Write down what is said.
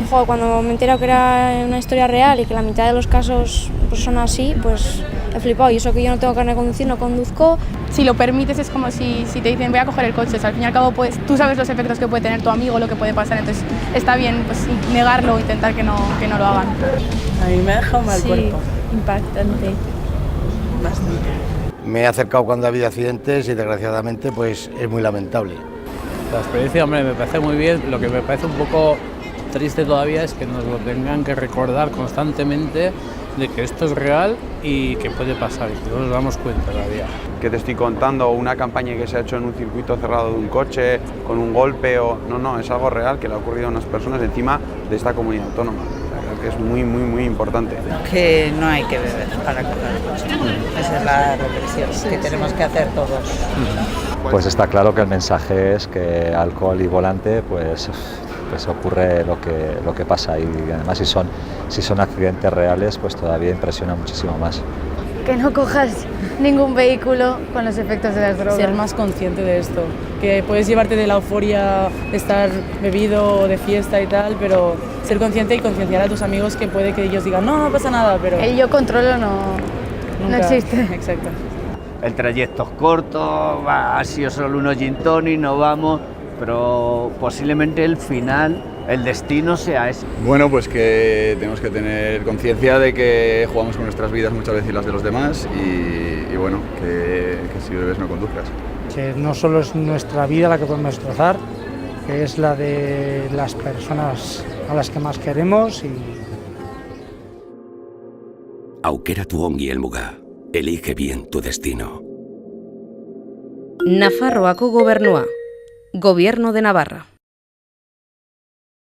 Joder, cuando me he enterado que era una historia real y que la mitad de los casos pues, son así, pues he flipado. Y eso que yo no tengo carnet de conducir, no conduzco. Si lo permites es como si te dicen voy a coger el coche, o sea, al fin y al cabo pues, tú sabes los efectos que puede tener tu amigo, lo que puede pasar, entonces está bien pues, negarlo, intentar que no lo hagan. A mí me ha dejado mal cuerpo. Impactante. Bastante. Me he acercado cuando ha habido accidentes y desgraciadamente pues es muy lamentable. La experiencia, hombre, me parece muy bien. Lo que me parece un poco triste todavía es que nos lo tengan que recordar constantemente de que esto es real y que puede pasar y que no nos damos cuenta todavía. Que te estoy contando una campaña que se ha hecho en un circuito cerrado de un coche con un golpe o no, es algo real que le ha ocurrido a unas personas encima de esta comunidad autónoma. Creo que es muy importante. Que no hay que beber para coger el coche. Esa es la reflexión que tenemos que hacer todos. Pues está claro que el mensaje es que alcohol y volante pues ocurre lo que pasa, y además si son accidentes reales pues todavía impresiona muchísimo más. Que no cojas ningún vehículo con los efectos de las drogas. Ser más consciente de esto, que puedes llevarte de la euforia de estar bebido o de fiesta y tal, pero ser consciente y concienciar a tus amigos que puede que ellos digan no pasa nada, pero... El yo controlo no existe. Exacto. El trayecto es corto, ha sido solo unos gin tonic, no vamos, pero posiblemente el final, el destino sea ese. Bueno, pues que tenemos que tener conciencia de que jugamos con nuestras vidas muchas veces y las de los demás y bueno, que si bebes no conduzcas. Que no solo es nuestra vida la que podemos destrozar, que es la de las personas a las que más queremos y... Aukeratu ongi helmuga. Elige bien tu destino. Nafarroako Gobernua. Gobierno de Navarra.